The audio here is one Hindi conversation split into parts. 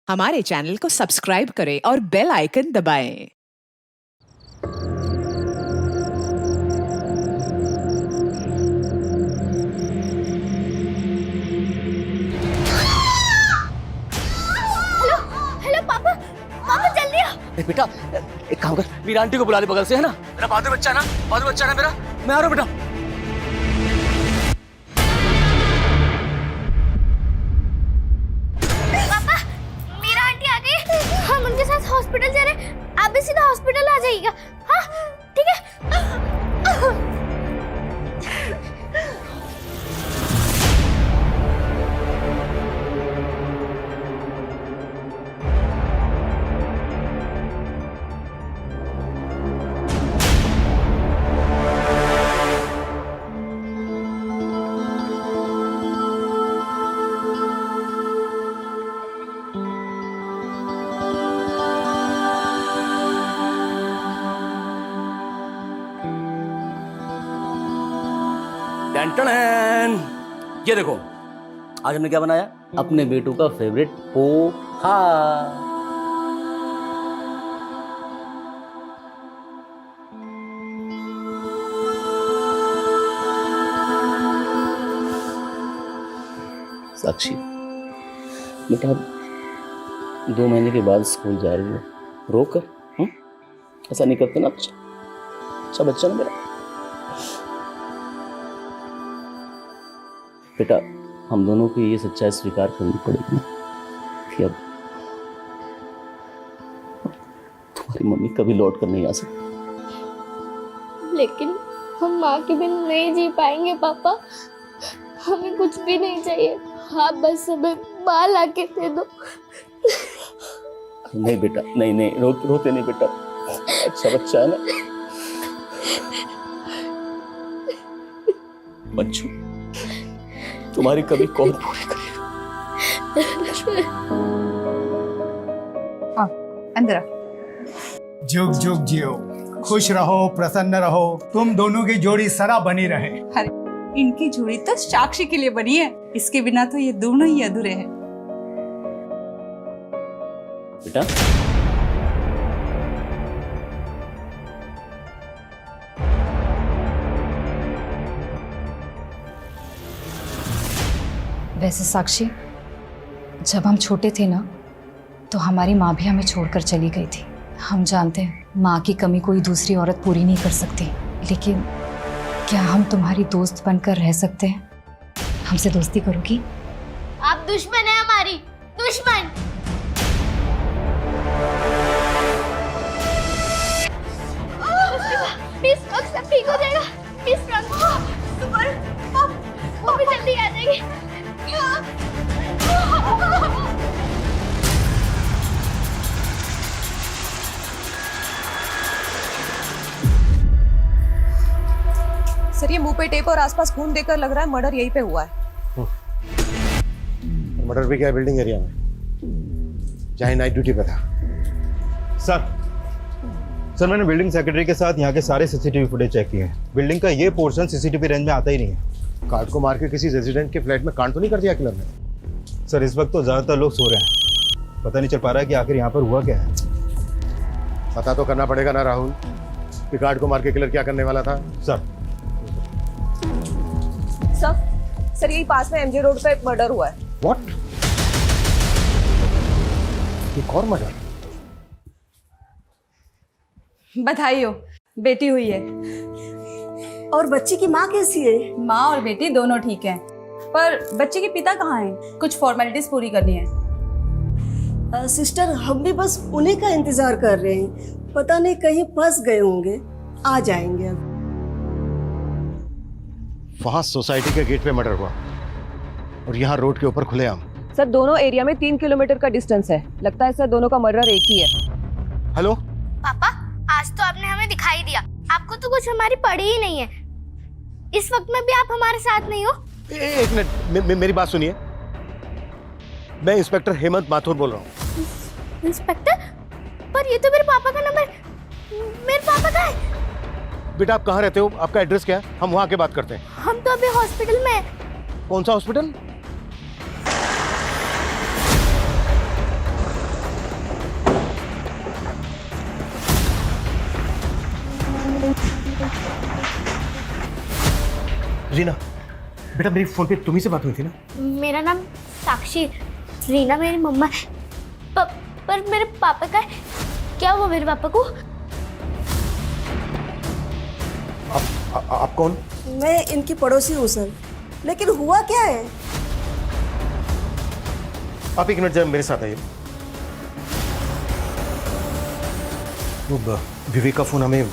हमारे चैनल को सब्सक्राइब करें और बेल आइकन दबाएं। हेलो पापा, पापा जल्दी आओ। बेटा एक काम कर, मेरी आंटी को बुला ले बगल से, है ना? मेरा बहादुर बच्चा है ना, बहादुर बच्चा है ना मेरा। मैं आ रहा हूँ बेटा। पापा, मीरा आंटी आ गई। हम उनके साथ हॉस्पिटल जा रहे हैं। आप भी सीधा हॉस्पिटल आ जाइएगा। हाँ ठीक है। टन ये देखो, आज हमने क्या बनाया? अपने बेटू का फेवरेट पोहा। साक्षी बेटा, 2 महीने के बाद स्कूल जा रही हो, रो कर ऐसा नहीं करते ना। अच्छा बच्चा ना मेरा। बेटा, हम दोनों को ये सच्चाई स्वीकार करनी पड़ेगी कि अब तुम्हारी मम्मी कभी लौट कर नहीं आ सकती। लेकिन हम माँ के बिन नहीं जी पाएंगे पापा। हमें कुछ भी नहीं चाहिए, आप बस हमें माँ लाके दे दो। नहीं बेटा, नहीं रोते नहीं बेटा, अच्छा बच्चा है ना। बच्चों, तुम्हारी कभी कौन पूरी करेगा? अंदर आ। जुग जुग जियो, खुश रहो, प्रसन्न रहो, तुम दोनों की जोड़ी सदा बनी रहे। अरे इनकी जोड़ी तो साक्षी के लिए बनी है, इसके बिना तो ये दोनों ही अधूरे हैं। बेटा वैसे साक्षी, जब हम छोटे थे ना, तो हमारी माँ भी हमें छोड़कर चली गई थी। हम जानते हैं माँ की कमी कोई दूसरी औरत पूरी नहीं कर सकती, लेकिन क्या हम तुम्हारी दोस्त बनकर रह सकते हैं? हमसे दोस्ती करोगी? आप दुश्मन है हमारी, दुश्मन। प्लीज सब ठीक हो जाएगा। प्लीज सुपर, वो भी जल्दी आ जाएगी। सर, ये मुंह पे टेप और आसपास खून देखकर लग रहा है मर्डर यहीं पे हुआ है। मर्डर भी क्या बिल्डिंग एरिया में, जहाँ नाइट ड्यूटी पे था। सर मैंने बिल्डिंग सेक्रेटरी के साथ यहाँ के सारे सीसीटीवी फुटेज चेक किए हैं। बिल्डिंग का ये पोर्शन सीसीटीवी रेंज में आता ही नहीं है। कार्ड को मार के किसी रेजिडेंट के फ्लैट में कांड तो नहीं कर दिया किलर ने? सर इस वक्त तो ज़्यादातर लोग सो रहे हैं, पता नहीं चल पा रहा है कि आखिर यहाँ पर हुआ क्या है। पता तो करना पड़ेगा ना राहुल, कि कार्ड को मार के किलर क्या करने वाला था। सर यही पास में एमजे रोड पे मर्डर हुआ है। व्हाट? एक और मर्डर? बधाई हो, बेटी हुई है। और बच्ची की माँ कैसी है? माँ और बेटी दोनों ठीक हैं, पर बच्चे के पिता कहाँ हैं? कुछ फॉर्मेलिटीज पूरी करनी है। सिस्टर, हम भी बस उन्हीं का इंतजार कर रहे हैं। पता नहीं कहीं फंस गए होंगे, आ जाएंगे अब। वहां सोसाइटी के गेट पे मर्डर हुआ और यहाँ रोड के ऊपर खुलेआम। सर दोनों एरिया में 3 किलोमीटर का डिस्टेंस है। लगता है सर दोनों का मर्डर एक ही है। हेलो पापा, आज तो आपने हमें दिखाई दिया। आपको तो कुछ हमारी पड़ी ही नहीं है। इस वक्त में भी आप हमारे साथ नहीं हो। एक मिनट, मेरी बात सुनिए। मैं इंस्पेक्टर हेमंत माथुर बोल रहा हूँ। इंस्पेक्टर? पर ये तो मेरे पापा का नंबर। मेरे पापा का है। बेटा आप कहाँ रहते हो, आपका एड्रेस क्या है? हम वहाँ के बात करते हैं। हम तो अभी हॉस्पिटल में हैं। कौन सा हॉस्पिटल? रीना, बेटा मेरी फोन पे तुम्ही से बात हुई थी ना? मेरा नाम साक्षी, रीना मेरी मम्मा है। पर मेरे पापा का है। क्या हुआ मेरे पापा को? आप कौन? मैं इनकी पड़ोसी हूँ सर, लेकिन हुआ क्या है? आप एक मिनट जरा मेरे साथ आइए। वो विवेक का फोन हमें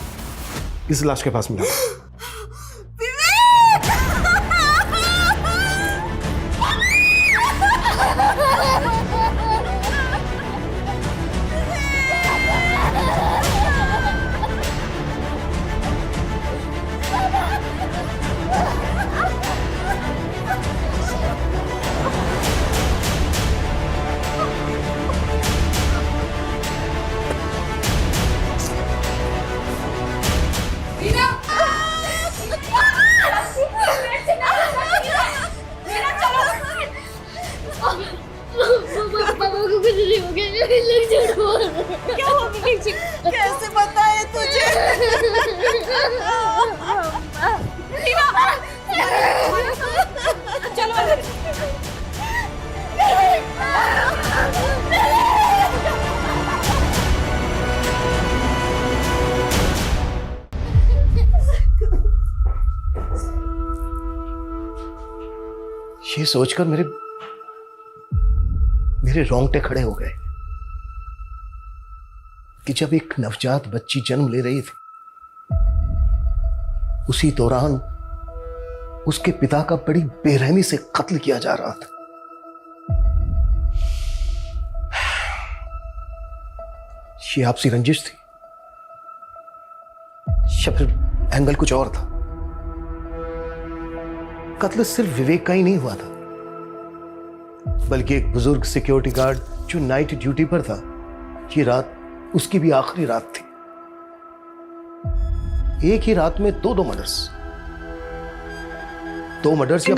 इस लाश के पास मिला। कैसे बताए तुझे? ये सोचकर मेरे रोंगटे खड़े हो गए कि जब एक नवजात बच्ची जन्म ले रही थी, उसी दौरान उसके पिता का बड़ी बेरहमी से कत्ल किया जा रहा था। ये आपसी रंजिश थी या फिर एंगल कुछ और था? कत्ल सिर्फ विवेक का ही नहीं हुआ था, बल्कि एक बुजुर्ग सिक्योरिटी गार्ड जो नाइट ड्यूटी पर था, ये रात उसकी भी आखिरी रात थी। एक ही रात में दो मर्डर्स या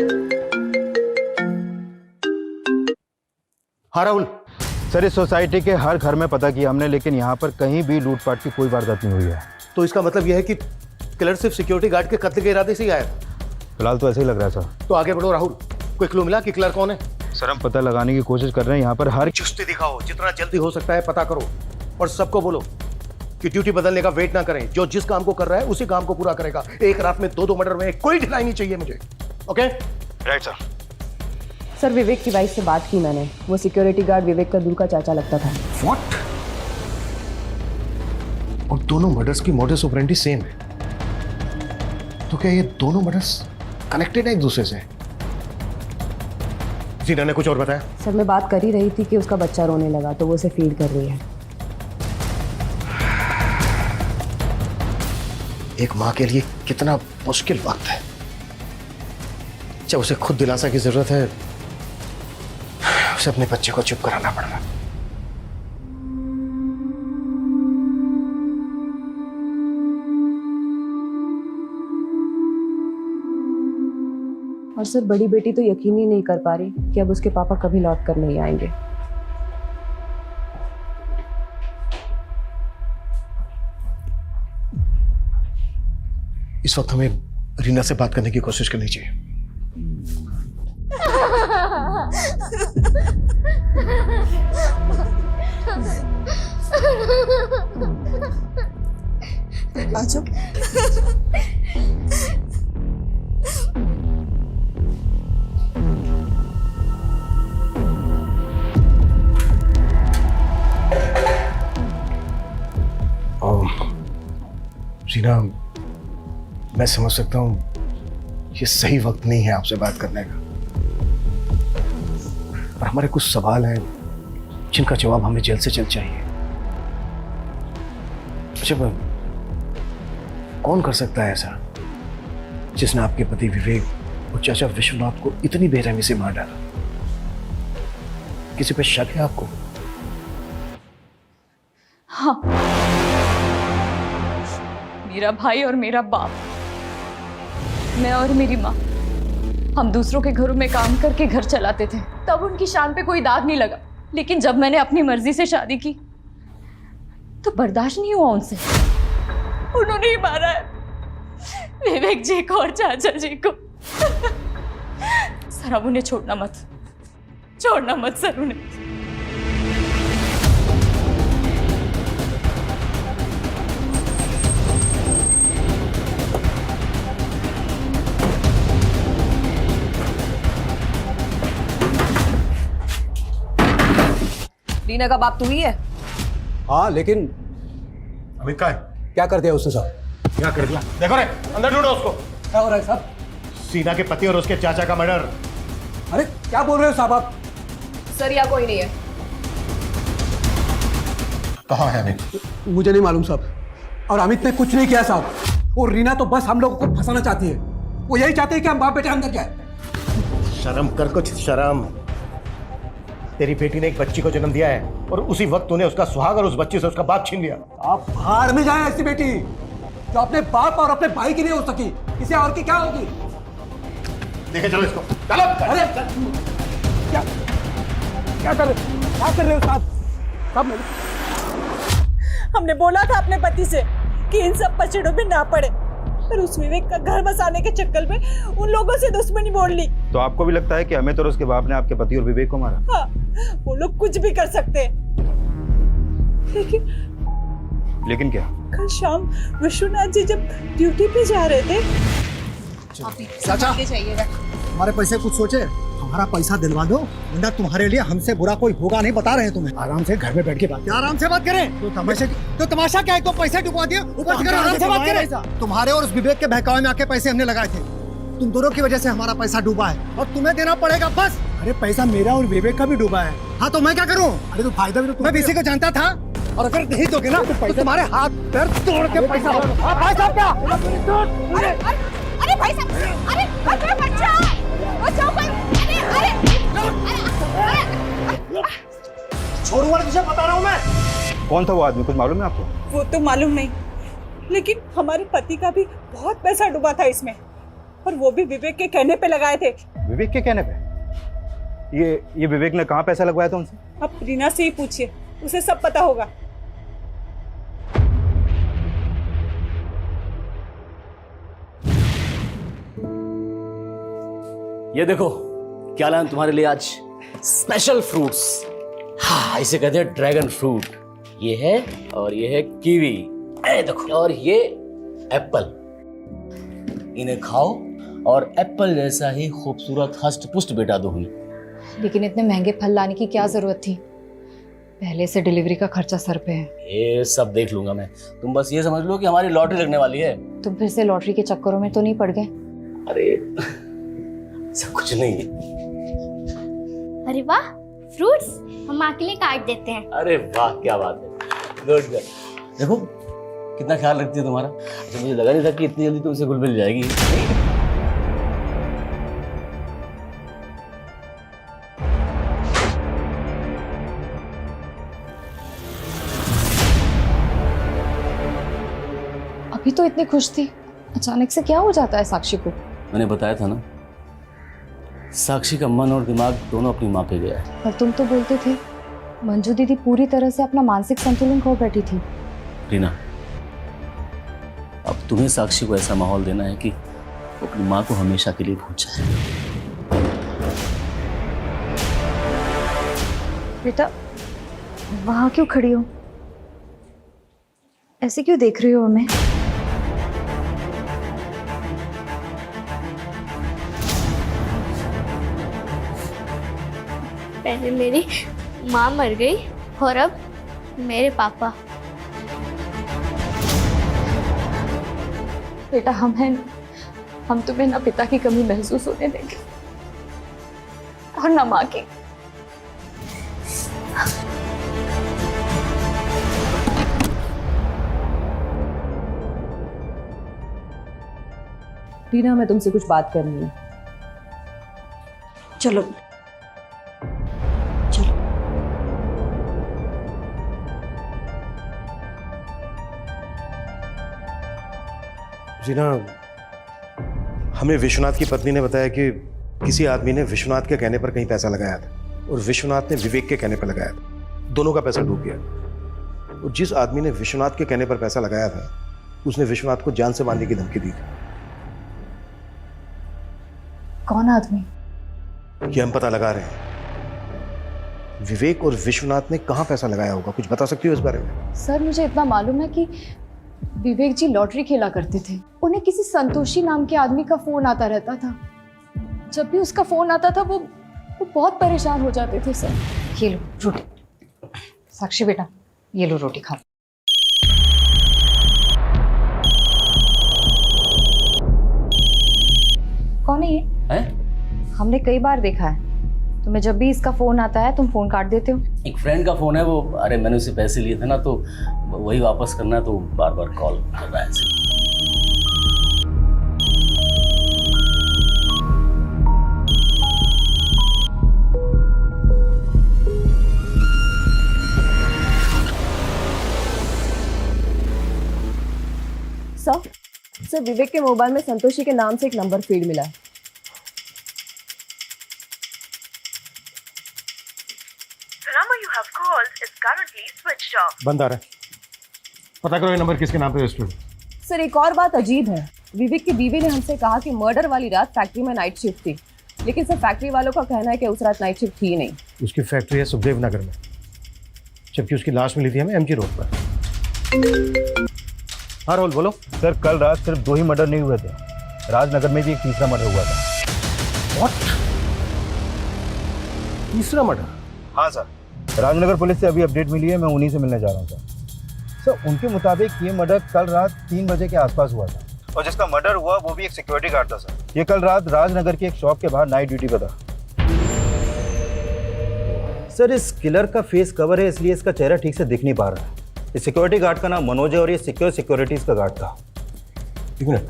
हाँ राहुल सर, इस सोसाइटी के हर घर में पता किया हमने, लेकिन यहाँ पर कहीं भी लूटपाट की कोई वारदात नहीं हुई है। तो इसका मतलब यह है कि किलर सिर्फ सिक्योरिटी गार्ड के कत्ल के इरादे से ही आया था? फिलहाल तो ऐसा ही लग रहा है सर। तो आगे बढ़ो राहुल, कोई क्लू मिला कि किलर कौन है? सर हम पता लगाने की कोशिश कर रहे हैं, यहाँ पर हर चुस्ती दिखाओ, जितना जल्दी हो सकता है पता करो, और सबको बोलो कि ड्यूटी बदलने का वेट ना करें। जो जिस काम को कर रहा है उसी काम को पूरा करेगा। एक रात में दो मर्डर में कोई ढिलाई नहीं चाहिए मुझे। Okay right sir. सर विवेक की वाइफ से बात की मैंने, वो सिक्योरिटी गार्ड विवेक का दूर का चाचा लगता था। व्हाट? और दोनों मर्डर्स की मोडस ऑपरेंडी सेम है, तो क्या ये दोनों मर्डर्स कनेक्टेड है एक दूसरे से? जीना ने कुछ और बताया? सर मैं बात कर ही रही थी कि उसका बच्चा रोने लगा तो वो उसे फीड कर रही है। एक माँ के लिए कितना मुश्किल वक्त है जब उसे खुद दिलासा की जरूरत है, उसे अपने बच्चे को चुप कराना पड़ रहा। और सर बड़ी बेटी तो यकीन ही नहीं कर पा रही कि अब उसके पापा कभी लौट कर नहीं आएंगे। इस वक्त हमें रीना से बात करने की कोशिश करनी चाहिए। आजो। रीना, मैं समझ सकता हूँ ये सही वक्त नहीं है आपसे बात करने का, पर हमारे कुछ सवाल हैं जिनका जवाब हमें जल्द से जल्द चाहिए। अच्छा, कौन कर सकता है ऐसा जिसने आपके पति विवेक और चाचा विश्वनाथ को इतनी बेरहमी से मार डाला? किसी पे शक है आपको? हाँ, मेरा भाई और मेरा बाप, मैं और मेरी माँ, हम दूसरों के घरों में काम करके घर चलाते थे। तब उनकी शान पे कोई दाग नहीं लगा, लेकिन जब मैंने अपनी मर्जी से शादी की तो बर्दाश्त नहीं हुआ उनसे। उन्होंने ही मारा है विवेक जी को और चाचा जी को। सर अब उन्हें छोड़ना मत सर उन्हें। रीना का बाप तू ही है? हाँ, लेकिन अमित का है? क्या कर दिया उसने साहब? क्या कर दिया? देखो रे, अंदर ढूंढो उसको। क्या हो रहा है साहब? सीना के पति और उसके चाचा का मर्डर। अरे क्या बोल रहे हो साहब आप? सर यहाँ कोई नहीं है। कहाँ है अमित? मुझे नहीं मालूम साहब। और अमित ने कुछ नहीं किया साहब। और रीना तो बस हम लोगों को फंसाना चाहती है। वो यही चाहते हैं कि हम बाप बेटा अंदर जाए। शर्म कर, कुछ शर्म। तेरी बेटी ने एक बच्ची को जन्म दिया है और उसी वक्त तूने उसका सुहाग और उस बच्ची से उसका बाप छीन लिया। आप भाड़ में जाए ऐसी बेटी जो अपने बाप और अपने भाई की नहीं हो सकी, इसे और की क्या होगी? देखे चलो इसको, चलो। अरे क्या कर रहे हो साहब? हमने बोला था अपने पति से कि इन सब पचड़ों में ना पड़े, पर उस विवेक का घर बसाने के चक्कर में उन लोगों से दुश्मनी मोड़ ली। तो आपको भी लगता है कि अमित और उसके बाप ने आपके पति और विवेक को मारा? हाँ, वो लोग कुछ भी कर सकते हैं। लेकिन क्या? कल शाम विश्वनाथ जी जब ड्यूटी पे जा रहे थे। चाचा, हमारे पैसे कुछ सोचे? हमारा पैसा दिलवा दो, वरना तुम्हारे लिए हमसे बुरा कोई होगा नहीं, बता रहे हैं तुम्हें। आराम से घर में बैठ के बात। क्या आराम से बात करें? तो तमाशा क्या है? तो पैसे डुबा दिए, ऊपर से आराम से बात करें। तुम्हारे और उस विवेक के बहकावे में आके पैसे हमने लगाए थे। तुम दोनों की वजह से हमारा पैसा डूबा है और तुम्हें देना पड़ेगा बस। अरे पैसा मेरा और विवेक का भी डूबा है। हाँ तो मैं क्या करूँ? अरे तो फायदा भी तो मैं इसी को जानता था, और अगर नहीं दोगे ना तो तुम्हारे हाथ पैर तोड़ के पैसा। भाई साहब क्या? अरे भाई साहब, अरे बच्चा बचाओ भाई। छोड़ू वाले तुझे बता रहा हूँ मैं। कौन था वो आदमी, कुछ मालूम है आपको? वो तो मालूम नहीं, लेकिन हमारे पति का भी बहुत पैसा डूबा था इसमें, और वो भी विवेक के कहने पे लगाए थे। विवेक के कहने पे? ये विवेक ने कहाँ पैसा लगवाया था उनसे? अब रीना से ही पूछिए, उसे सब पता होगा। ये देखो क्या लाया तुम्हारे लिए आज, स्पेशल फ्रूट्स। हाँ, इसे कहते हैं ड्रैगन फ्रूट। ये है, और ये है कीवी, देखो, और ये एप्पल। इन्हें खाओ और एप्पल जैसा ही खूबसूरत हष्ट पुष्ट बेटा दो हुई। लेकिन इतने महंगे फल लाने की क्या जरूरत थी? पहले से डिलीवरी का खर्चा सर पे है। ये सब देख लूंगा मैं, तुम बस ये समझ लो कि हमारी लॉटरी लगने वाली है। तुम फिर से लॉटरी के चक्करों में तो नहीं पड़ गए? अरे सब कुछ नहीं है। अरे वाह, फ्रूट्स हम माँ के लिए काट देते हैं। अरे वाह, क्या बात है, गुड गर्ल। देखो कितना ख्याल रखती है तुम्हारा। अच्छा, मुझे लगा नहीं था कि इतनी जल्दी तुमसे घुल मिल जाएगी। अभी तो इतनी खुश थी, अचानक से क्या हो जाता है साक्षी को? मैंने बताया था ना, साक्षी का मन और दिमाग दोनों अपनी माँ पे गया है। पर तुम तो बोलते थे मंजू दीदी पूरी तरह से अपना मानसिक संतुलन खो बैठी थी। रीना, अब तुम्हें साक्षी को ऐसा माहौल देना है कि वो अपनी माँ को हमेशा के लिए भूल जाए। बेटा, वहां क्यों खड़ी हो? ऐसे क्यों देख रही हो हमें? पहले मेरी माँ मर गई और अब मेरे पापा। बेटा, हम हैं, हम तुम्हें ना पिता की कमी महसूस होने देंगे और ना माँ की। रीना, हमें तुमसे कुछ बात करनी है। चलो जीना, हमें विश्वनाथ की पत्नी ने बताया कि किसी आदमी ने विश्वनाथ के कहने पर कहीं पैसा लगाया था और विश्वनाथ ने विवेक के कहने पर लगाया था। दोनों का पैसा डूब गया। और जिस आदमी ने विश्वनाथ के कहने पर पैसा लगाया था, उसने विश्वनाथ को जान से मारने की धमकी दी थी। कौन आदमी? ये हम पता लगा रहे हैं। विवेक और विश्वनाथ ने कहाँ पैसा लगाया होगा, कुछ बता सकती हो इस बारे में? सर मुझे इतना मालूम है कि विवेक जी लॉटरी खेला करते थे। उन्हें किसी संतोषी नाम के आदमी का फोन आता रहता था। जब भी उसका फोन आता था वो बहुत परेशान हो जाते थे सर। ये लो रोटी। साक्षी बेटा ये लो रोटी खाओ। कौन है ये? हमने कई बार देखा है। तुम्हें जब भी इसका फोन आता है तुम फोन काट देते हो। एक फ्रेंड का फोन है वो, अरे मैंने उसे पैसे लिए थे ना तो वही वापस करना है, तो बार बार कॉल कर रहा है। सर विवेक के मोबाइल में संतोषी के नाम से एक नंबर फीड मिला है। बंद आ रहा है, पता करो ये नंबर किसके नाम पे रजिस्टर्ड है। सर एक और बात अजीब है, विवेक की बीवी ने हमसे कहा कि मर्डर वाली रात फैक्ट्री में नाइट शिफ्ट थी, लेकिन सर फैक्ट्री वालों का कहना है कि उस रात नाइट शिफ्ट थी ही नहीं। उसकी फैक्ट्री है सुखदेव नगर में, जबकि उसकी लाश मिली थी हमें एमजी रोड पर। हाँ राहुल बोलो। सर कल रात सिर्फ 2 ही मर्डर नहीं हुए थे, राजनगर में भी एक तीसरा मर्डर हुआ था। व्हाट? तीसरा मर्डर? हाँ सर, राजनगर पुलिस से अभी अपडेट मिली है, मैं उन्हीं से मिलने जा रहा हूँ सर। सर उनके मुताबिक ये मर्डर कल रात 3 बजे के आसपास हुआ था, और जिसका मर्डर हुआ वो भी एक सिक्योरिटी गार्ड था सर। ये कल रात राजनगर की एक शॉप के बाहर नाइट ड्यूटी पर था। सर इस किलर का फेस कवर है, इसलिए इसका चेहरा ठीक से दिख नहीं पा रहा है। इस सिक्योरिटी गार्ड का नाम मनोज है और ये सिक्योरिटीज का गार्ड था। एक मिनट,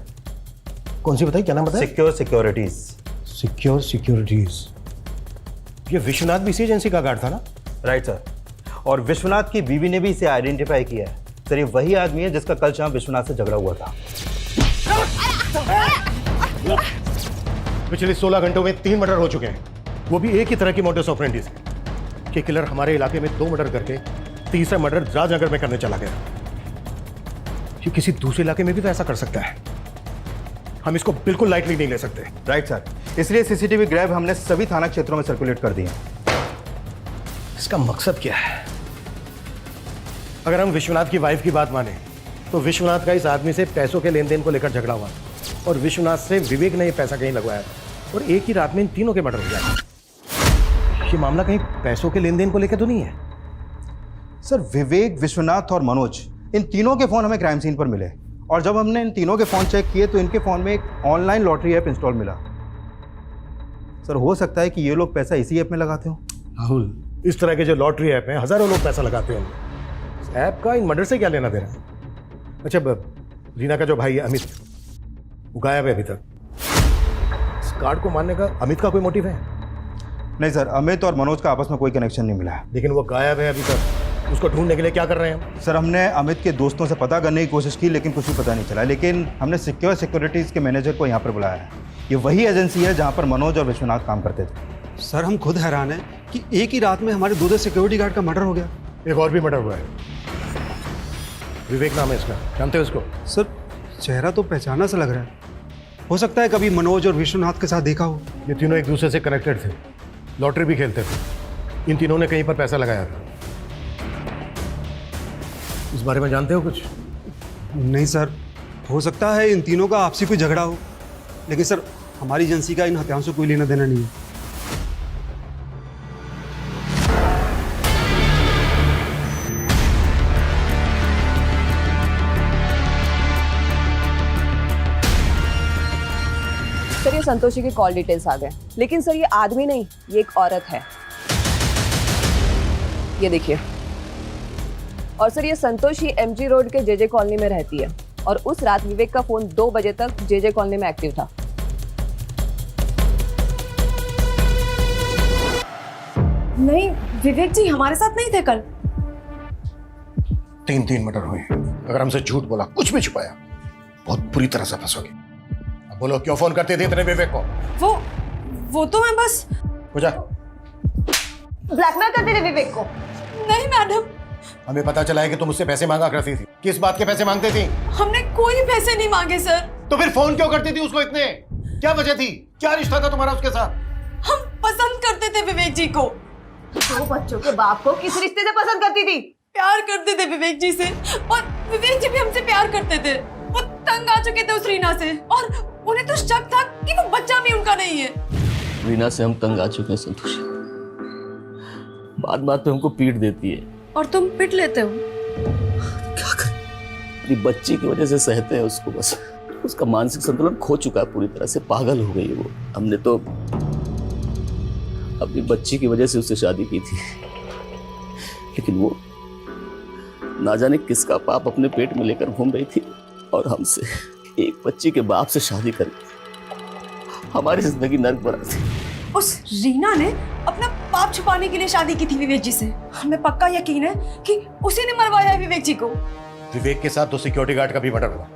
कौन सी बताई, क्या नाम बताया? सिक्योरिटीज। ये विश्वनाथ भी इसी एजेंसी का गार्ड था ना? राइट सर, और विश्वनाथ की बीवी ने भी इसे आइडेंटिफाई किया है। सर ये वही आदमी है जिसका कल शाम विश्वनाथ से झगड़ा हुआ था। पिछले 16 घंटों में 3 मर्डर हो चुके हैं, वो भी एक ही तरह की मोडस ऑपरेंडी से। कि किलर हमारे इलाके में 2 मर्डर करके तीसरा मर्डर राजनगर में करने चला गया। ये किसी दूसरे इलाके में भी तो ऐसा कर सकता है, हम इसको बिल्कुल लाइटली नहीं ले सकते। राइट सर, इसलिए सीसीटीवी ग्रैब हमने सभी थाना क्षेत्रों में सर्कुलेट कर दिए। इसका मकसद क्या है? अगर हम विश्वनाथ की वाइफ की बात माने तो विश्वनाथ का इस आदमी से पैसों के लेन देन को लेकर झगड़ा हुआ, और विश्वनाथ से विवेक ने ये पैसा कहीं लगवाया, और एक ही रात में इन तीनों के मर्डर हो गया। ये मामला कहीं पैसों के लेन देन को लेकर तो नहीं है? सर विवेक, विश्वनाथ और मनोज, इन तीनों के फोन हमें क्राइम सीन पर मिले, और जब हमने इन तीनों के फोन चेक किए तो इनके फोन में एक ऑनलाइन लॉटरी ऐप इंस्टॉल मिला। सर हो सकता है कि ये लोग पैसा इसी ऐप में लगाते हो। राहुल, इस तरह के जो लॉटरी ऐप हैं हजारों लोग पैसा लगाते हैं, ऐप का इन मर्डर से क्या लेना देना? अच्छा रीना का जो भाई है अमित, वो गायब है अभी तक। इस कार्ड को मारने का अमित का कोई मोटिव है? नहीं सर, अमित और मनोज का आपस में कोई कनेक्शन नहीं मिला है। लेकिन वो गायब है अभी तक, उसको ढूंढने के लिए क्या कर रहे हैं हम? सर हमने अमित के दोस्तों से पता करने की कोशिश की, लेकिन कुछ भी पता नहीं चला। लेकिन हमने सिक्योरिटीज़ के मैनेजर को यहाँ पर बुलाया है। ये वही एजेंसी है जहाँ पर मनोज और विश्वनाथ काम करते थे। सर हम खुद हैरान हैं कि एक ही रात में हमारे 2 सिक्योरिटी गार्ड का मर्डर हो गया। एक और भी मर्डर हुआ है, विवेक नाम है इसका, जानते हो इसको? सर चेहरा तो पहचाना सा लग रहा है, हो सकता है कभी मनोज और विश्वनाथ के साथ देखा हो। ये तीनों एक दूसरे से कनेक्टेड थे, लॉटरी भी खेलते थे, इन तीनों ने कहीं पर पैसा लगाया था। इस बारे में जानते हो कुछ? नहीं सर, हो सकता है इन तीनों का आपसी कोई झगड़ा हो, लेकिन सर हमारी एजेंसी का इन हत्याओं से कोई लेना देना नहीं है। सर ये संतोषी के कॉल डिटेल्स आ गए, लेकिन सर ये आदमी नहीं, ये एक औरत है। ये देखिए, और सर ये संतोषी एमजी रोड के जेजे कॉलोनी में रहती है, और उस रात विवेक का फोन 2 बजे तक जेजे कॉलोनी में एक्टिव था। नहीं, विवेक जी हमारे साथ नहीं थे कल। 3 मर्डर हुए, अगर हमसे झूठ बोला, कुछ भी छुपाया, बहुत बुरी तरह से फंसोगे। अब बोलो क्यों फोन करते थे इतने विवेक को? वो तो मैं बस पूजा ब्लैकमेल करते थे विवेक को। नहीं मैडम, हमें पता चला है कि तुम उससे पैसे मांगा करती थी। किस बात के पैसे मांगते थी? हमने कोई पैसे नहीं मांगे सर। तो फिर फोन क्यों करती थी उसको इतने? क्या वजह थी? क्या रिश्ता था तुम्हारा उसके साथ? हम पसंद करते थे विवेक जी को। दो बच्चों के बाप को किस रिश्ते से पसंद करती थी? प्यार करते थे विवेक जी से, और विवेक जी भी हमसे प्यार करते थे। वो तंग आ चुके थे उस रीना से, और उन्हें तो शक था कि वो बच्चा भी उनका नहीं है। रीना से हम तंग आ चुके हैं संतोषी। बात बात पे हमको पीट देती है। और तुम पिट लेते हो। क्या करें, अपनी बच्ची की वजह से सहते हैं उसको। बस उसका मानसिक संतुलन खो चुका है, पूरी तरह से पागल हो गई है वो। हमने तो अपनी बच्ची की वजह से उससे शादी की थी, लेकिन वो ना जाने किसका पाप अपने पेट में लेकर घूम रही थी, और हमसे एक बच्ची के बाप से शादी करके हमारी जिंदगी नर्क बना दी। उस रीना ने अपना पाप छुपाने के लिए शादी की थी विवेक जी से। हमें पक्का यकीन है कि उसी ने मरवाया है विवेक जी को। विवेक के साथ 2 सिक्योरिटी गार्ड का भी मर्डर हुआ,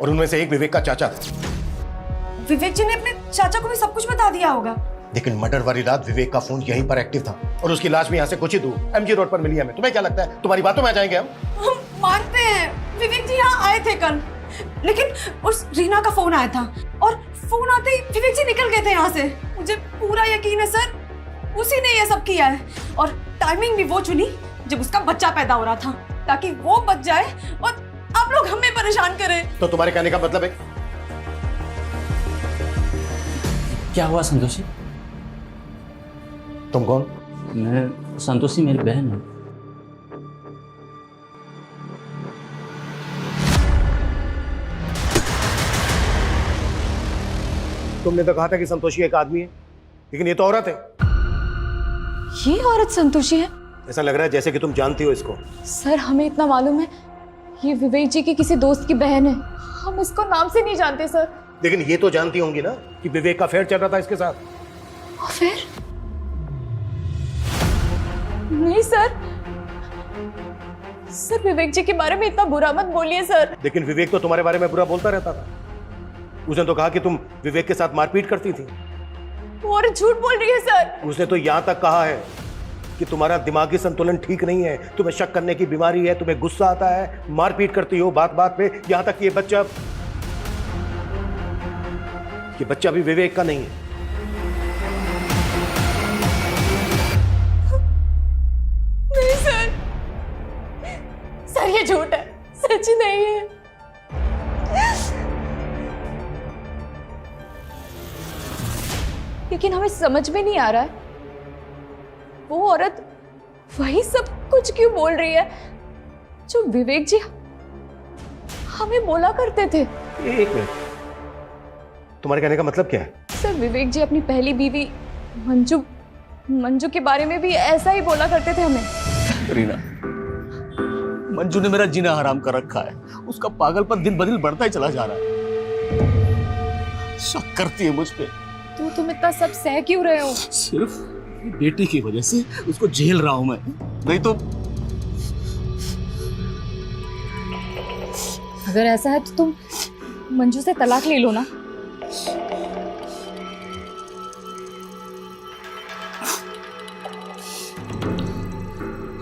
और उनमें से एक विवेक का चाचा था। विवेक जी ने अपने चाचा को भी सब कुछ बता दिया होगा। लेकिन मर्डर वाली रात विवेक का फोन यहीं पर एक्टिव था, और उसकी लाश भी यहाँ से कुछ ही दूर एमजी रोड पर मिली हमें। तुम्हें क्या लगता है तुम्हारी बातों में आ जाएंगे हम? हम मानते हैं विवेक जी यहाँ आए थे कल, लेकिन उस रीना का फोन आया था, और फोन आते ही विवेक जी निकल गए थे यहाँ से। मुझे पूरा यकीन है सर, उसी ने ये सब किया है, और टाइमिंग भी वो चुनी जब उसका बच्चा पैदा हो रहा था, ताकि वो बच जाए और आप लोग हमें परेशान करें। तो तुम्हारे कहने का मतलब है? क्या हुआ संतोषी? तुम कौन? मैं संतोषी, मेरी बहन है। तुमने तो कहा था कि संतोषी एक आदमी है, लेकिन ये तो औरत है। ये औरत संतोषी है? ऐसा लग रहा है जैसे कि तुम जानती हो इसको। सर हमें इतना मालूम है, ये विवेक जी की किसी दोस्त की बहन है। हम इसको नाम से नहीं जानते सर। लेकिन ये तो जानती होंगी ना कि विवेक का अफेयर चल रहा था इसके साथ। अफेयर? नहीं सर, सर विवेक जी के बारे में इतना बुरा मत बोलिए सर। लेकिन विवेक तो तुम्हारे बारे में बुरा बोलता रहता था। उसने तो कहा कि तुम विवेक के साथ मारपीट करती थी। वो और झूठ बोल रही है सर। उसने तो यहाँ तक कहा है कि तुम्हारा दिमागी संतुलन ठीक नहीं है, तुम्हें शक करने की बीमारी है, तुम्हें गुस्सा आता है, मारपीट करती हो बात बात पे, यहाँ तक कि ये बच्चा भी विवेक का नहीं है। नहीं सर, सर ये झूठ है, सच नहीं है। लेकिन हमें समझ में नहीं आ रहा है, वो औरत वही सब कुछ क्यों बोल रही है जो विवेक जी हमें बोला करते थे। एक मिनट, तुम्हारे कहने का मतलब क्या है? सर विवेक जी अपनी पहली बीवी मंजू के बारे में भी ऐसा ही बोला करते थे हमें। रीना, मंजू ने मेरा जीना हराम कर रखा है। उसका पागलपन दिन ब दिन बढ़ता ही चला जा रहा है। शक करती है मुझ पे। तो तुम इतना सब सह क्यों रहे हो? सिर्फ बेटी की वजह से उसको झेल रहा हूं मैं, नहीं तो। अगर ऐसा है तो तुम मंजू से तलाक ले लो ना।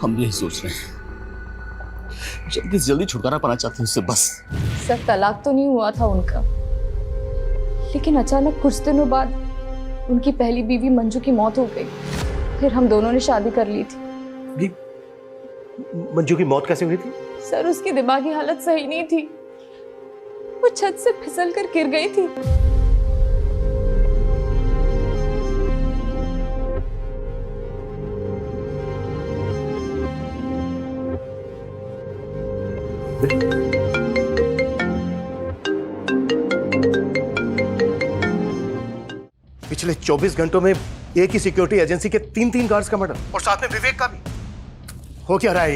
हम यही सोच रहे हैं, जल्दी से जल्दी छुटकारा पाना चाहते हैं उससे बस। सर तलाक तो नहीं हुआ था उनका, लेकिन अचानक कुछ दिनों बाद उनकी पहली बीवी मंजू की मौत हो गई। फिर हम दोनों ने शादी कर ली थी। मंजू की मौत कैसे हुई थी? सर उसकी दिमागी हालत सही नहीं थी, वो छत से फिसल कर गिर गई थी। पिछले 24 घंटों में एक ही सिक्योरिटी एजेंसी के 3 गार्ड्स का मर्डर, और साथ में विवेक का भी। हो क्या रहा है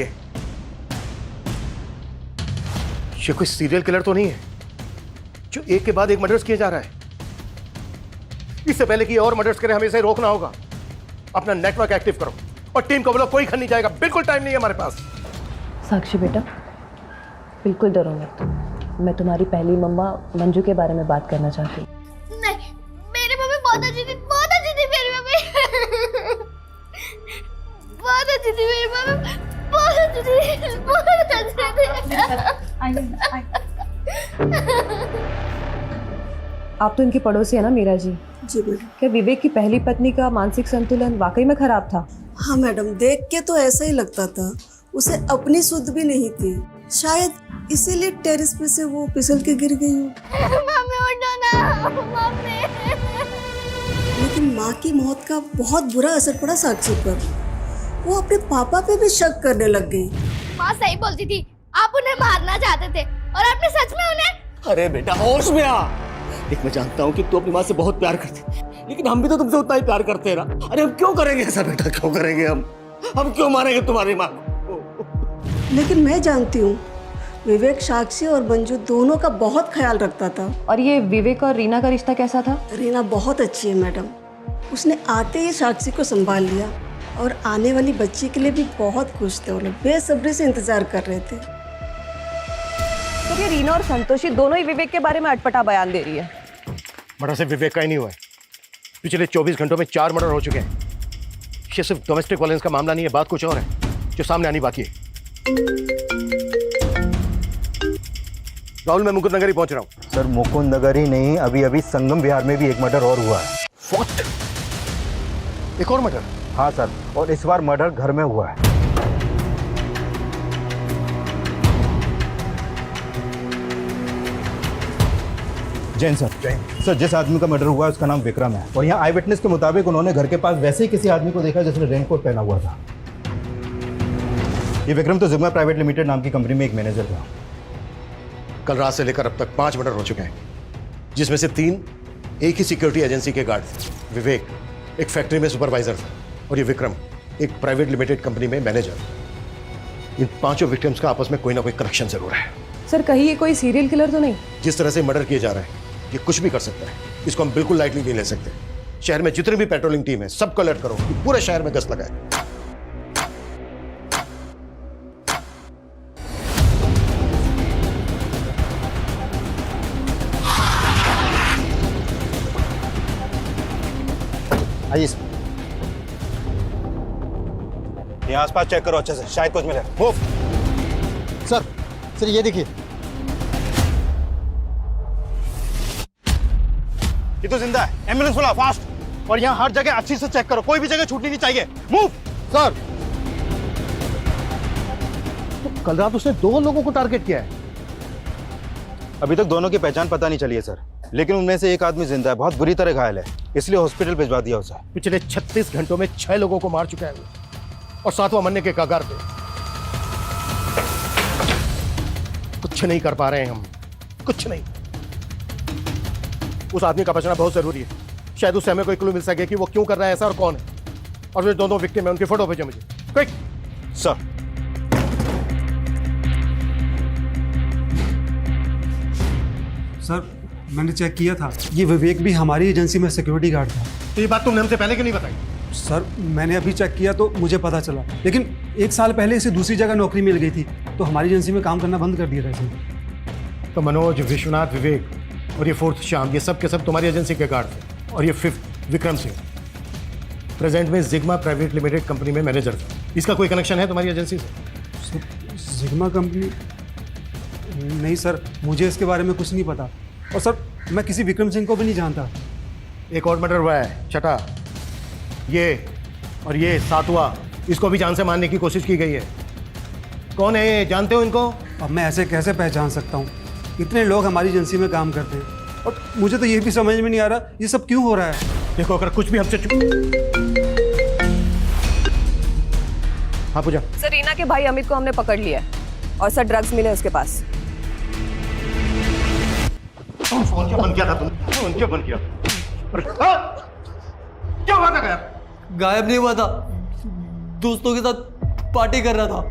ये कोई सीरियल किलर तो नहीं है जो एक के बाद एक मर्डर्स किए जा रहा है? इससे पहले कि और मर्डर्स करें हमें इसे रोकना होगा। अपना नेटवर्क एक्टिव करो और टीम को बोलो कोई घर नहीं जाएगा, बिल्कुल टाइम नहीं है हमारे पास। साक्षी बेटा, बिल्कुल डरो मत। मैं तुम्हारी पहली मम्मा मंजू के बारे में बात करना चाहती हूँ। नहीं, मेरी मम्मी बहुत अच्छी थी, बहुत अच्छी थी मेरी मम्मी। बहुत अच्छी थी मेरी मम्मी, बहुत अच्छी थी, बहुत अच्छी थी। आप तो इनकी पड़ोसी है ना मीरा जी? जी मैडम। क्या विवेक की पहली पत्नी का मानसिक संतुलन वाकई में खराब था? हाँ मैडम, देख के तो ऐसा ही लगता था। उसे अपनी सुध भी नहीं थी, शायद इसीलिए टेरेस पे से वो फिसल के गिर गई हो। मम्मी उठो ना, मम्मी। लेकिन माँ की मौत का बहुत बुरा असर पड़ा साक्षी पर। वो अपने पापा पे भी शक करने लग गई। माँ सही बोलती थी, आप उन्हें मारना चाहते थे और आपने सच में उन्हें। अरे बेटा होश में आ। देख मैं जानता हूँ कि तू अपनी माँ से बहुत प्यार करती, लेकिन हम भी तो तुमसे उतना ही प्यार करते हैं ना। अरे हम क्यों करेंगे ऐसा बेटा, क्यों करेंगे हम क्यों मारेंगे तुम्हारी माँ को? लेकिन मैं जानती हूँ विवेक साक्षी और मंजू दोनों का बहुत ख्याल रखता था। और ये विवेक और रीना का रिश्ता कैसा था? रीना बहुत अच्छी है मैडम। उसने आते ही साक्षी को संभाल लिया और आने वाली बच्ची के लिए भी बहुत खुश थे। वो लोग बेसब्री से इंतजार कर रहे थे। तो ये रीना और संतोषी दोनों ही विवेक के बारे में अटपटा बयान दे रही है। मर्डर सिर्फ विवेक का ही नहीं हुआ है, पिछले 24 घंटों में 4 मर्डर हो चुके हैं। ये सिर्फ डोमेस्टिक वायलेंस का मामला नहीं है, बात कुछ और है जो सामने आनी बाकी है। राहुल, मैं मुकुंद नगर ही पहुंच रहा हूँ। सर मुकुंद नगर ही नहीं, अभी अभी संगम विहार में भी एक मर्डर और हुआ है। What? एक और मर्डर? हाँ सर, और इस बार मर्डर घर में हुआ है। जैन सर। सर जिस आदमी का मर्डर हुआ है उसका नाम विक्रम है, और यहाँ आई विटनेस के मुताबिक उन्होंने घर के पास वैसे ही किसी आदमी को देखा जिसने रेनकोट पहना हुआ था। ये विक्रम तो जिग्मा प्राइवेट लिमिटेड नाम की कंपनी में एक मैनेजर था। कल रात से लेकर अब तक 5 मर्डर हो चुके हैं, जिसमें से 3 एक ही सिक्योरिटी एजेंसी के गार्ड थे। विवेक एक फैक्ट्री में सुपरवाइजर था और ये विक्रम एक प्राइवेट लिमिटेड कंपनी में मैनेजर। इन 5 विक्टिम्स का आपस में कोई ना कोई कनेक्शन जरूर है। सर कहीं ये कोई सीरियल किलर तो नहीं? जिस तरह से मर्डर किए जा रहे हैं ये कुछ भी कर सकता है, इसको हम बिल्कुल लाइटली नहीं ले सकते। शहर में जितनी भी पेट्रोलिंग टीम है सबको अलर्ट करो कि पूरे शहर में गश्त लगाए। आइए यहाँ आसपास चेक करो अच्छे से, शायद कुछ मिले। मूव। सर ये देखिए, ये तो जिंदा है। एम्बुलेंस बुलाओ फास्ट। और यहाँ हर जगह अच्छी से चेक करो, कोई भी जगह छूटनी नहीं चाहिए। मूव। सर तो कल रात उसने 2 लोगों को टारगेट किया है। अभी तक दोनों की पहचान पता नहीं चली है सर, लेकिन उनमें से एक आदमी जिंदा है, बहुत बुरी तरह घायल है, इसलिए हॉस्पिटल भिजवा दिया उसे। पिछले 36 घंटों में 6 लोगों को मार चुका है वो, और 7वां मरने के कगार पे। कुछ नहीं कर पा रहे हैं हम, कुछ नहीं। उस आदमी का बचना बहुत जरूरी है। शायद उससे हमें कोई क्लू मिल सके कि वो क्यों कर रहा है ऐसा और कौन है। और जो दोनों विक्टिम है उनकी फोटो भेजो मुझे, क्विक। सर सर मैंने चेक किया था, ये विवेक भी हमारी एजेंसी में सिक्योरिटी गार्ड था। तो ये बात तुमने हमसे पहले क्यों नहीं बताई? सर मैंने अभी चेक किया तो मुझे पता चला, लेकिन 1 साल पहले इसे दूसरी जगह नौकरी मिल गई थी तो हमारी एजेंसी में काम करना बंद कर दिया था इसने। तो मनोज, विश्वनाथ, विवेक और ये 4th श्याम, ये सब के सब तुम्हारी एजेंसी के गार्ड थे। और ये 5th विक्रम सिंह प्रेजेंट में जिग्मा प्राइवेट लिमिटेड कंपनी में मैनेजर था। इसका कोई कनेक्शन है तुम्हारी एजेंसी से? जिग्मा कंपनी? नहीं सर, मुझे इसके बारे में कुछ नहीं पता। और सर मैं किसी विक्रम सिंह को भी नहीं जानता। एक और मर्डर हुआ है, छठा, ये और ये 7वां, इसको भी जान से मारने की कोशिश की गई है। कौन है ये, जानते हो इनको? अब मैं ऐसे कैसे पहचान सकता हूँ, इतने लोग हमारी एजेंसी में काम करते हैं और मुझे तो ये भी समझ में नहीं आ रहा ये सब क्यों हो रहा है। देखो अगर कुछ भी हमसे हाँ पूजा। सर रीना के भाई अमित को हमने पकड़ लिया है और सर ड्रग्स मिले उसके पास। फोन क्यों बंद किया था तुमने? फोन क्यों बंद किया? क्या हुआ था गायब? गायब नहीं हुआ था, दोस्तों के साथ पार्टी कर रहा था।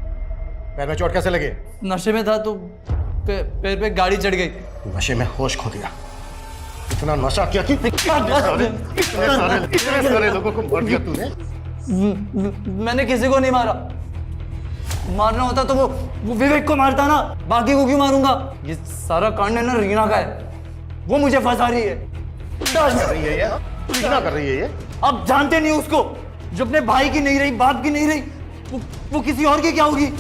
पैर में चोट कैसे लगे? नशे में था तो पैर पे गाड़ी चढ़ गई। नशे में होश खो दिया। इतना नशा किया कि इतने सारे लोगों को मार दिया तूने। मैंने किसी को नहीं मारा, मारना होता तो वो विवेक को मारता ना, बाकी को क्यों मारूंगा? ये सारा कांड है ना रीना का है, वो मुझे फंसा रही है। कर रही है ये, कर रही है ये। आप जानते नहीं उसको, जो अपने भाई की नहीं रही, बाप की नहीं रही, वो किसी और की क्या होगी?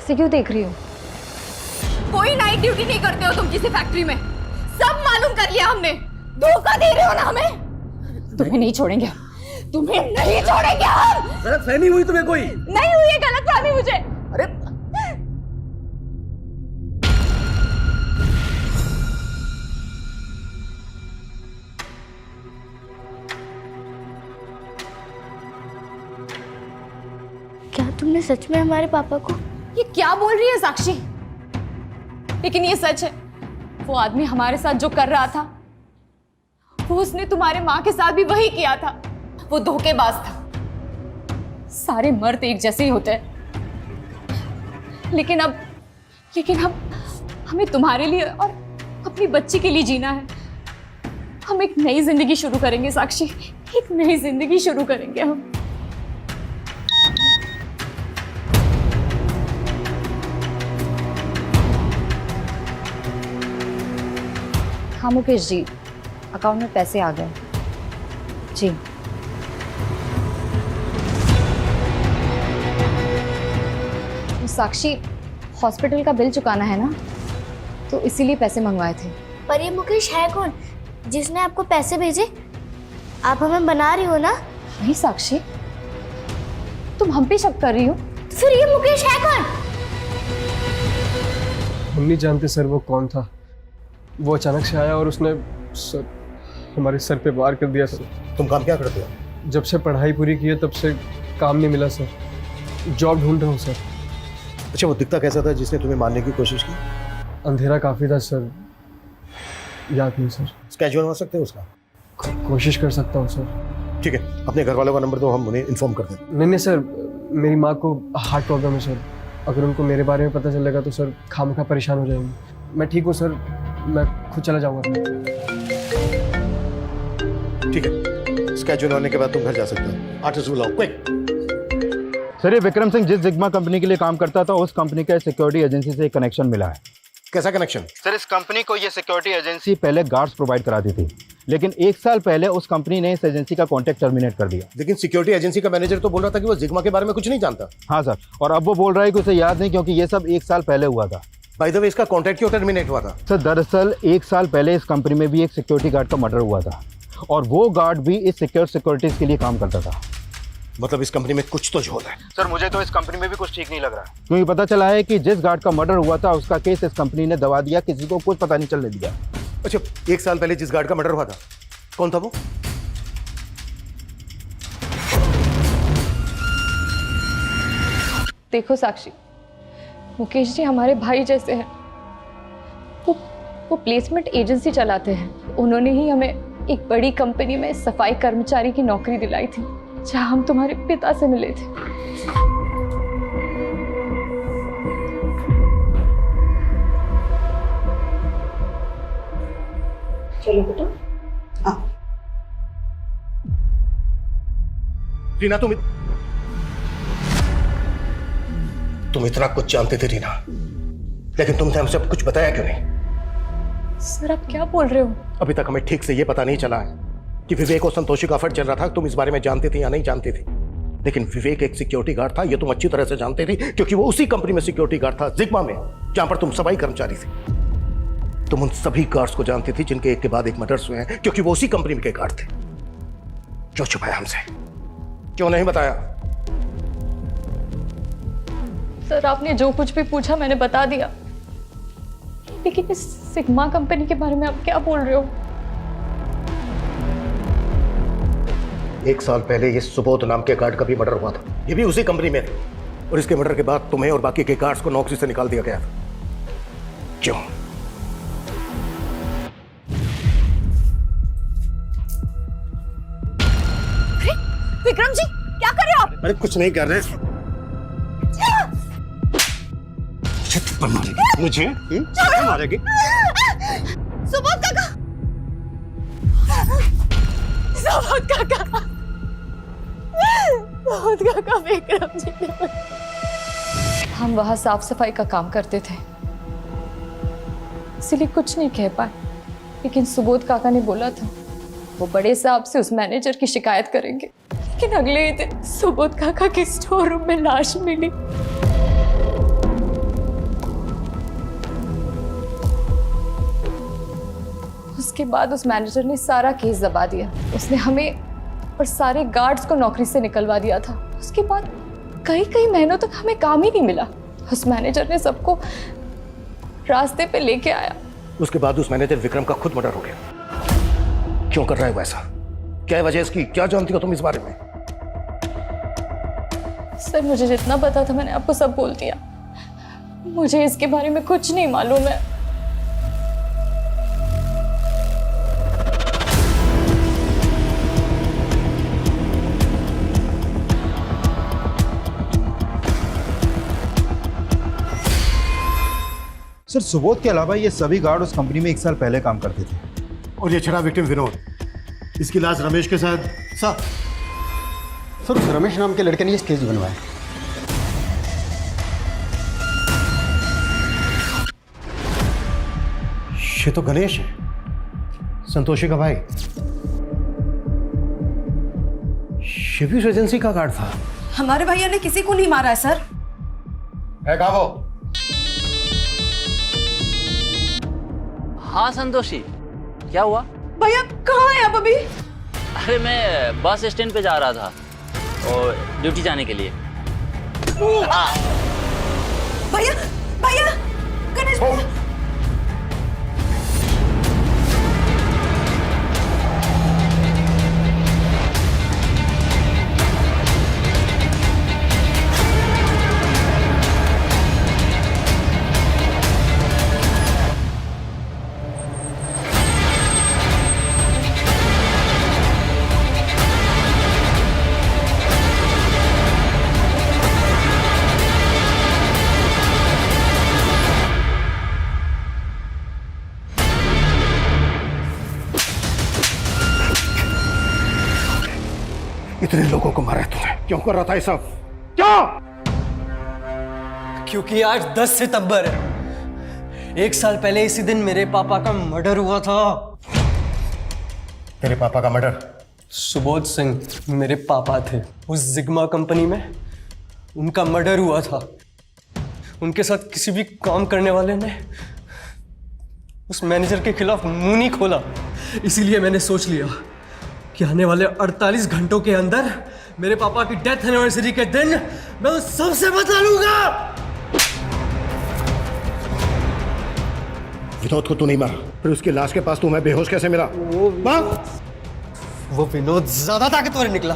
ऐसे क्यों देख रही हो? कोई नाइट ड्यूटी नहीं करते हो तुम किसी फैक्ट्री में, सब मालूम कर लिया हमने। धोखा दे रहे हो ना हमें। तुम्हें नहीं छोड़ेंगे, तुम्हें नहीं छोड़ेंगे हम। गलतफहमी हुई तुम्हें कोई? नहीं हुई है गलतफहमी मुझे। अरे क्या तुमने सच में हमारे पापा को? ये क्या बोल रही है साक्षी? लेकिन ये सच है, वो आदमी हमारे साथ जो कर रहा था वो उसने तुम्हारे माँ के साथ भी वही किया था। वो धोखेबाज था। सारे मर्द एक जैसे ही होते हैं, लेकिन अब हमें तुम्हारे लिए और अपनी बच्ची के लिए जीना है। हम एक नई जिंदगी शुरू करेंगे साक्षी, एक नई जिंदगी शुरू करेंगे हम। हाँ मुकेश जी, अकाउंट में पैसे आ गए जी। साक्षी, हॉस्पिटल का बिल चुकाना है ना, तो इसीलिए पैसे मंगवाए थे। पर ये मुकेश है कौन जिसने आपको पैसे भेजे? आप हमें बना रही हो ना? नहीं साक्षी, तुम हम पे शक कर रही हो। तो फिर ये मुकेश है कौन? हम नहीं जानते सर वो कौन था। वो अचानक से आया और उसने हमारे सर पे वार कर दिया सर। तुम काम क्या करते हो? जब से पढ़ाई पूरी की है तब से काम नहीं मिला सर, जॉब ढूंढ रहा हूँ सर। अच्छा, वो दिखता कैसा था जिसने तुम्हें मारने की कोशिश की? अंधेरा काफ़ी था सर, याद नहीं सर। स्केच बनवा सकते हो उसका? कोशिश कर सकता हूँ सर। ठीक है, अपने घर वालों का नंबर दो, हम उन्हें इन्फॉर्म कर दें। नहीं सर, मेरी माँ को हार्ट प्रॉब्लम है सर। अगर उनको मेरे बारे में पता चलेगा तो सर खामखा परेशान हो जाएंगे। मैं ठीक हूँ सर, मैं खुद चला जाऊँगा। ठीक है, स्केच होने के बाद तुम घर जा सकते हो। आर्टिस्ट बुलाओ, क्विक। सर, ये विक्रम सिंह जिस जिग्मा कंपनी के लिए काम करता था, उस कंपनी का सिक्योरिटी एजेंसी से एक कनेक्शन मिला है। कैसा कनेक्शन? सर, इस कंपनी को ये सिक्योरिटी एजेंसी पहले गार्ड्स प्रोवाइड कराती थी, लेकिन 1 साल पहले उस कंपनी ने इस एजेंसी का कॉन्ट्रैक्ट टर्मिनेट कर दिया। लेकिन सिक्योरिटी एजेंसी का मैनेजर तो बोल रहा था कि वो जिग्मा के बारे में कुछ नहीं जानता। हाँ सर, और अब वो बोल रहा है कि उसे याद नहीं, क्योंकि ये सब 1 साल पहले हुआ था। बाय द वे, इसका कॉन्ट्रैक्ट क्यों टर्मिनेट हुआ था? सर, दरअसल 1 साल पहले इस कंपनी में भी एक सिक्योरिटी गार्ड का मर्डर हुआ था, और वो गार्ड भी इस सिक्योरिटीज के लिए काम करता था। मतलब इस कंपनी में कुछ तो झोल है। सर, मुझे तो इस कंपनी में भी कुछ ठीक नहीं लग रहा, क्योंकि पता चला है कि जिस गार्ड का मर्डर हुआ था उसका केस इस कंपनी ने दबा दिया, किसी को कुछ पता नहीं चलने दिया। अच्छा, 1 साल पहले जिस गार्ड का मर्डर हुआ था, कौन था वो? देखो साक्षी, मुकेश जी हमारे भाई जैसे हैं। वो प्लेसमेंट एजेंसी चलाते हैं। उन्होंने ही हमें एक बड़ी कंपनी में सफाई कर्मचारी की नौकरी दिलाई थी, जहां हम तुम्हारे पिता से मिले थे। चलो बेटा। रीना, तुम इतना कुछ जानते थे रीना, लेकिन तुमने हमसे अब कुछ बताया क्यों नहीं? सर, आप क्या बोल रहे हो? अभी तक हमें ठीक से ये पता नहीं चला है कि विवेक और संतोषी का अफेयर चल रहा था। तुम इस बारे में जानते थे या नहीं जानते थे? लेकिन विवेक एक सिक्योरिटी गार्ड था, ये तुम अच्छी तरह से जानते थे, क्योंकि वो उसी कंपनी में सिक्योरिटी गार्ड था, जिग्मा में, जहां पर तुम सफाई कर्मचारी थे। तुम उन सभी गार्ड्स को जानती थी जिनके एक के बाद एक मर्डर्स हुए हैं, क्योंकि वो उसी कंपनी के गार्ड थे। क्यों छुपाया हमसे? क्यों नहीं बताया? सर, आपने जो कुछ भी पूछा मैंने बता दिया, लेकिन इस सिग्मा कंपनी के बारे में आप क्या बोल रहे हो? 1 साल पहले ये सुबोध नाम के गार्ड का भी मर्डर हुआ था, ये भी उसी कंपनी में थे, और इसके मर्डर के बाद तुम्हें और बाकी के गार्ड्स को नौकरी से निकाल दिया गया था। क्यों? विक्रम जी, क्या कर रहे हो आप? अरे कुछ नहीं कर रहे। मुझे मारेगी? सुबोध काका, सुबोध काका, सुबोध काका, विक्रम जी। हम वहाँ साफ सफाई का काम करते थे, इसलिए कुछ नहीं कह पाए, लेकिन सुबोध काका ने बोला था वो बड़े साहब से उस मैनेजर की शिकायत करेंगे। लेकिन अगले ही दिन सुबोध काका के स्टोर रूम में लाश मिली। उसके बाद उस मैनेजर ने सारा केस दबा दिया। उसने हमें और सारे गार्ड्स को नौकरी से निकलवा दिया था। उसके बाद कई महीनों तक हमें काम ही नहीं मिला। उस मैनेजर ने सबको रास्ते पे लेके आया। उसके बाद उस मैनेजर विक्रम का खुद मर्डर हो गया। क्यों कर रहा है वैसा? क्या है वजह इसकी? क्या जानती हो तुम इस बारे में? सर, मुझे जितना पता था मैंने आपको सब बोल दिया। मुझे इसके बारे में कुछ नहीं मालूम है। सर, सुबोध के अलावा ये सभी गार्ड उस कंपनी में 1 साल पहले काम करते थे। और ये छठा विक्टिम विनोद, इसकी लाश रमेश के साथ सर उस रमेश नाम के लड़के ने ये केस बनवाया। ये तो गणेश है, संतोषी का भाई। ये भी उस एजेंसी का गार्ड था। हमारे भैया ने किसी को नहीं मारा है सर। है कहाँ वो? हाँ संतोषी, क्या हुआ? भैया कहाँ है आप अभी? अरे मैं बस स्टैंड पे जा रहा था और ड्यूटी जाने के लिए। भैया भैया गणेश भैया। इतने लोगों को मारा है तूने, क्यों कर रहा था ये सब? क्यों? क्योंकि आज 10 सितंबर है। 1 साल पहले इसी दिन मेरे पापा का मर्डर हुआ था। तेरे पापा का मर्डर? सुबोध सिंह मेरे पापा थे। उस जिग्मा कंपनी में उनका मर्डर हुआ था। उनके साथ किसी भी काम करने वाले ने उस मैनेजर के खिलाफ मुंह नहीं खोला। इसीलिए मैंने सोच लिया कि आने वाले 48 घंटों के अंदर मेरे पापा की डेथ एनिवर्सरी के दिन मैं उस सबसे बदला लूंगा। विनोद को तू नहीं मारा, फिर उसकी लाश के पास तू मैं बेहोश कैसे मिला? वो विनोद ज्यादा ताकतवर निकला।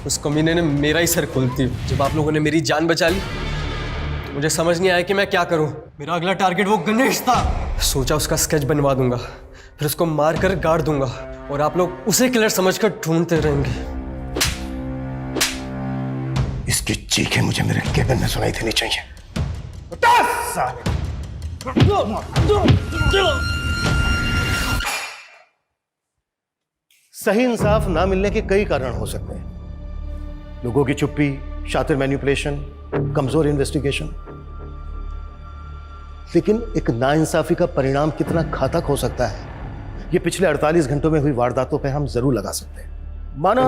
उस कमीने ने मेरा ही सर खोल दिया। जब आप लोगों ने मेरी जान बचा ली, मुझे समझ नहीं आया कि मैं क्या करूं। मेरा अगला टारगेट वो गणेश था। सोचा उसका स्केच बनवा दूंगा, फिर उसको मार कर गाड़ दूंगा और आप लोग उसे किलर समझकर ढूंढते रहेंगे। इसकी चीखें मुझे मेरे केबिन में सुनाई देनी चाहिए। सही इंसाफ ना मिलने के कई कारण हो सकते हैं। लोगों की चुप्पी, शातिर मैनिपुलेशन, कमजोर इन्वेस्टिगेशन। लेकिन एक नाइंसाफी का परिणाम कितना घातक हो सकता है, ये पिछले 48 घंटों में हुई वारदातों पे हम जरूर लगा सकते हैं। माना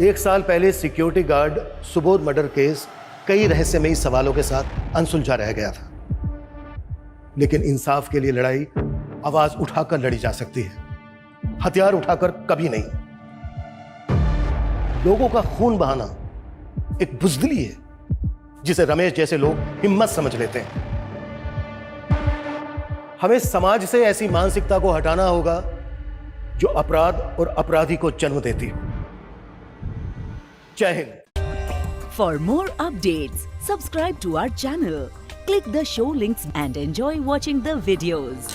1 साल पहले security guard Subodh murder case कई रहस्यमयी सवालों के साथ अनसुलझा रह गया था, लेकिन इंसाफ के लिए लड़ाई आवाज उठाकर लड़ी जा सकती है, हथियार उठाकर कभी नहीं। लोगों का खून बहाना एक बुज़दिली है जिसे रमेश जैसे लोग हिम्मत समझ लेते हैं। हमें समाज से ऐसी मानसिकता को हटाना होगा जो अपराध और अपराधी को जन्म देती है। जय हिंद। For more updates, subscribe to our channel, click the show links and enjoy watching the videos.